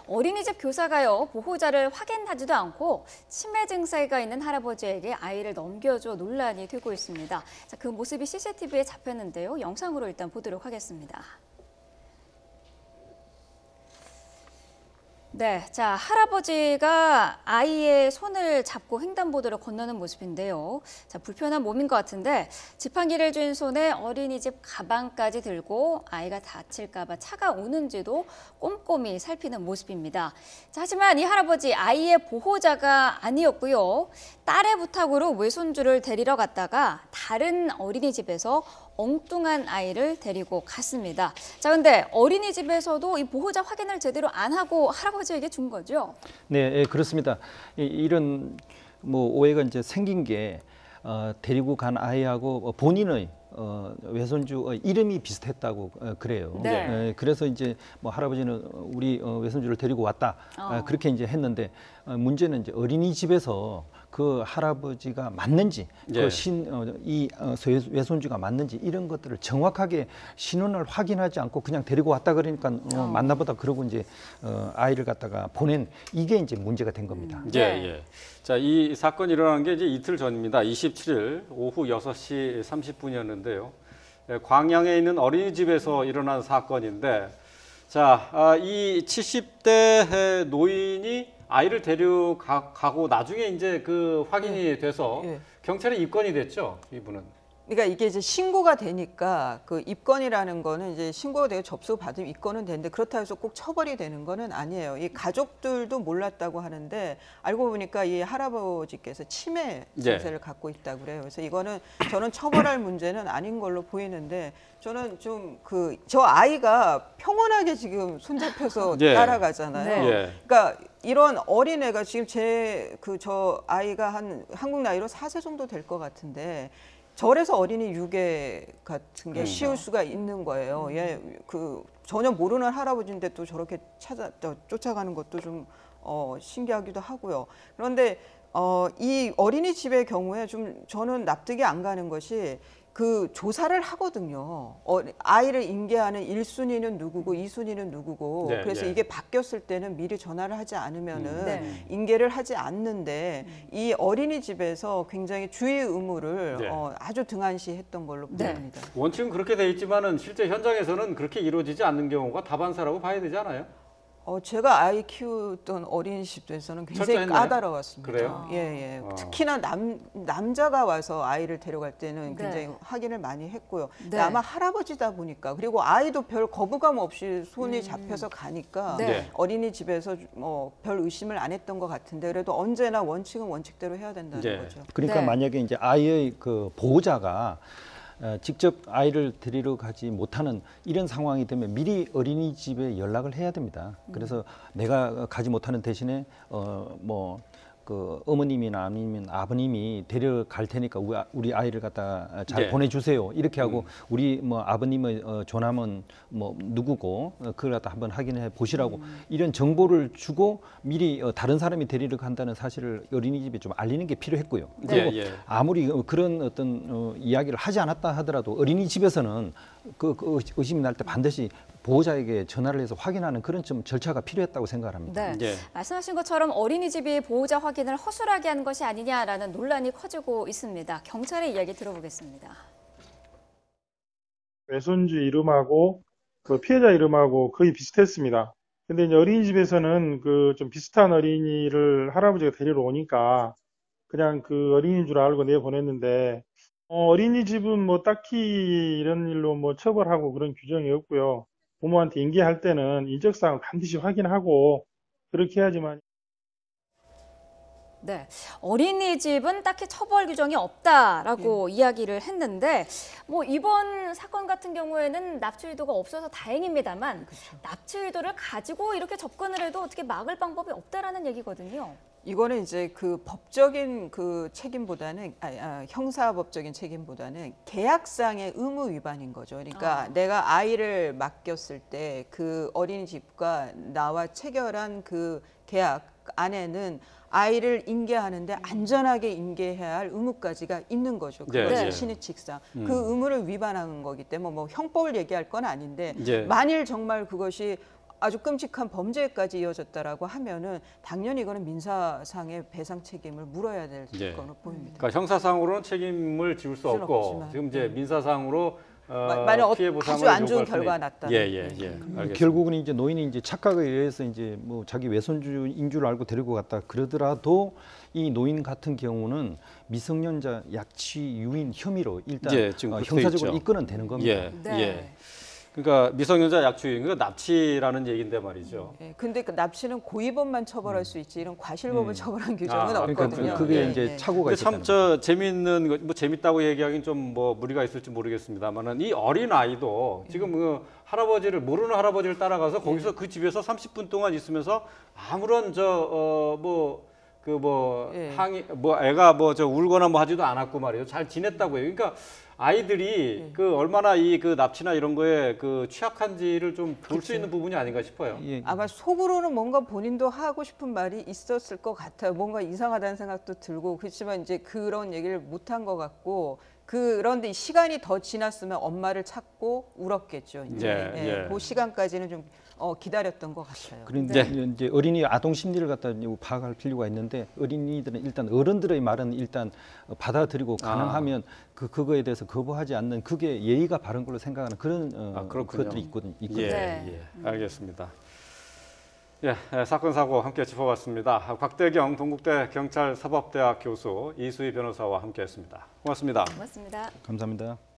어린이집 교사가요, 보호자를 확인하지도 않고 치매 증세가 있는 할아버지에게 아이를 넘겨줘 논란이 되고 있습니다. 자, 그 모습이 CCTV에 잡혔는데요. 영상으로 일단 보도록 하겠습니다. 네, 자, 할아버지가 아이의 손을 잡고 횡단보도를 건너는 모습인데요. 자, 불편한 몸인 것 같은데 지팡이를 쥔 손에 어린이집 가방까지 들고 아이가 다칠까 봐 차가 오는지도 꼼꼼히 살피는 모습입니다. 자, 하지만 이 할아버지 아이의 보호자가 아니었고요. 딸의 부탁으로 외손주를 데리러 갔다가 다른 어린이집에서 엉뚱한 아이를 데리고 갔습니다. 자, 근데 어린이집에서도 이 보호자 확인을 제대로 안 하고 할아버지에게 준 거죠? 네, 그렇습니다. 이런 오해가 이제 생긴 게 데리고 간 아이하고 본인의 외손주 이름이 비슷했다고 그래요. 네. 그래서 이제 할아버지는 우리 외손주를 데리고 왔다 그렇게 이제 했는데 문제는 이제 어린이집에서 그 할아버지가 맞는지, 네. 이 외손주가 맞는지 이런 것들을 정확하게 신원을 확인하지 않고 그냥 데리고 왔다 그러니까 맞나 보다 그러고 이제 아이를 갖다가 보낸 이게 이제 문제가 된 겁니다. 예, 예. 자, 이 사건이 일어난 게 이제 이틀 전입니다. 27일 오후 6시 30분이었는데요. 광양에 있는 어린이집에서 일어난 사건인데, 자, 이 70대 노인이 아이를 데려가고 나중에 이제 그 확인이 돼서 경찰에 입건이 됐죠, 이분은. 그러니까 이게 이제 신고가 되니까 그 입건이라는 거는 이제 신고가 되고 접수 받으면 입건은 되는데 그렇다고 해서 꼭 처벌이 되는 거는 아니에요. 이 가족들도 몰랐다고 하는데 알고 보니까 이 할아버지께서 치매 증세를 갖고 있다고 그래요. 그래서 이거는 저는 처벌할 문제는 아닌 걸로 보이는데 저는 좀 저 아이가 평온하게 지금 손잡혀서 따라가잖아요. 그러니까 이런 어린애가 지금 저 아이가 한국 나이로 4세 정도 될 것 같은데 절에서 어린이 유괴 같은 게 쉬울 수가 있는 거예요. 전혀 모르는 할아버지인데 또 저렇게 쫓아가는 것도 좀 신기하기도 하고요. 그런데 이 어린이집의 경우에 좀 저는 납득이 안 가는 것이 그 조사를 하거든요. 아이를 인계하는 1순위는 누구고 2순위는 누구고 그래서 이게 바뀌었을 때는 미리 전화를 하지 않으면은 인계를 하지 않는데 이 어린이집에서 굉장히 주의 의무를 아주 등한시했던 걸로 보입니다. 원칙은 그렇게 돼 있지만은 실제 현장에서는 그렇게 이루어지지 않는 경우가 다반사라고 봐야 되지 않아요? 제가 아이 키우던 어린이집에서는 굉장히 철저했나요? 까다로웠습니다. 그래요? 예. 특히나 남자가 와서 아이를 데려갈 때는 굉장히 확인을 많이 했고요. 아마 할아버지다 보니까 그리고 아이도 별 거부감 없이 손이 잡혀서 가니까 어린이집에서 별 의심을 안 했던 것 같은데 그래도 언제나 원칙은 원칙대로 해야 된다는 거죠. 그러니까 만약에 이제 아이의 그 보호자가 직접 아이를 데리러 가지 못하는 이런 상황이 되면 미리 어린이집에 연락을 해야 됩니다. 그래서 내가 가지 못하는 대신에 그 어머님이나 아니면 아버님이 데려갈 테니까 우리 아이를 갖다 잘 보내주세요. 이렇게 하고 우리 아버님의 조남은 누구고 그걸 갖다 한번 확인해 보시라고 이런 정보를 주고 미리 다른 사람이 데리러 간다는 사실을 어린이집에 좀 알리는 게 필요했고요. 그리고 아무리 그런 어떤 이야기를 하지 않았다 하더라도 어린이집에서는 그 의심이 날 때 반드시 보호자에게 전화를 해서 확인하는 그런 좀 절차가 필요했다고 생각합니다. 말씀하신 것처럼 어린이집이 보호자 확인을 허술하게 한 것이 아니냐라는 논란이 커지고 있습니다. 경찰의 이야기 들어보겠습니다. 외손주 이름하고 그 피해자 이름하고 거의 비슷했습니다. 근데 이제 어린이집에서는 그 좀 비슷한 어린이를 할아버지가 데리러 오니까 그냥 그 어린이인 줄 알고 내보냈는데 어린이집은 딱히 이런 일로 처벌하고 그런 규정이 없고요. 부모한테 인계할 때는 인적사항을 반드시 확인하고 그렇게 해야지만. 어린이집은 딱히 처벌 규정이 없다라고 이야기를 했는데 이번 사건 같은 경우에는 납치 의도가 없어서 다행입니다만 납치 의도를 가지고 이렇게 접근을 해도 어떻게 막을 방법이 없다라는 얘기거든요. 이거는 이제 그 법적인 그 책임보다는 형사법적인 책임보다는 계약상의 의무 위반인 거죠. 그러니까 내가 아이를 맡겼을 때 그 어린이집과 나와 체결한 그 계약 안에는 아이를 인계하는데 안전하게 인계해야 할 의무까지가 있는 거죠. 그것이 신의칙상 그 의무를 위반한 거기 때문에 형법을 얘기할 건 아닌데 만일 정말 그것이 아주 끔찍한 범죄까지 이어졌다라고 하면은 당연히 이거는 민사상의 배상 책임을 물어야 될 예. 거로 보입니다. 그러니까 형사상으로는 책임을 지울 수 수는 없고 없지만, 지금 이제 민사상으로 만약 피해 보상을 아주 안 좋은 요구할 결과가 뿐이- 났다면. 알겠습니다. 결국은 이제 노인이 이제 착각에 의해서 이제 뭐 자기 외손주인 줄 알고 데리고 갔다 그러더라도 이 노인 같은 경우는 미성년자 약취 유인 혐의로 일단 예, 지금 붙어 형사적으로 있죠. 입건은 되는 겁니다. 예, 네. 예. 그러니까 미성년자 약취, 그 납치라는 얘기인데 말이죠. 예, 근데 그 납치는 고의범만 처벌할 수 있지 이런 과실범을 처벌한 규정은 아, 그러니까 없거든요. 그게 예, 이제 예. 착오가 근데 있었다는 참 재미있는 거, 뭐 재밌다고 얘기하기는 좀 뭐 무리가 있을지 모르겠습니다만은 이 어린 아이도 지금 그 할아버지를 모르는 할아버지를 따라가서 거기서 그 집에서 30분 동안 있으면서 아무런 예. 항의 뭐 애가 뭐 저 울거나 뭐 하지도 않았고 말이에요. 잘 지냈다고 해요. 그러니까 아이들이 그 얼마나 이 그 납치나 이런 거에 그 취약한지를 좀 볼 수 있는 부분이 아닌가 싶어요. 예. 아마 속으로는 뭔가 본인도 하고 싶은 말이 있었을 것 같아요. 뭔가 이상하다는 생각도 들고 그렇지만 이제 그런 얘기를 못한 것 같고 그런데 시간이 더 지났으면 엄마를 찾고 울었겠죠. 이제 예. 그 시간까지는 좀 기다렸던 것 같아요. 그런데 네. 이제 어린이 아동 심리를 갖다 파악할 필요가 있는데 어린이들은 일단 어른들의 말은 일단 받아들이고 가능하면 그거에 대해서 거부하지 않는 그게 예의가 바른 걸로 생각하는 그런 그렇군요. 것들이 있거든요. 예, 네. 예, 알겠습니다. 예, 사건 사고 함께 짚어봤습니다. 곽대경 동국대 경찰사법대학 교수 이수희 변호사와 함께했습니다. 고맙습니다. 고맙습니다. 감사합니다.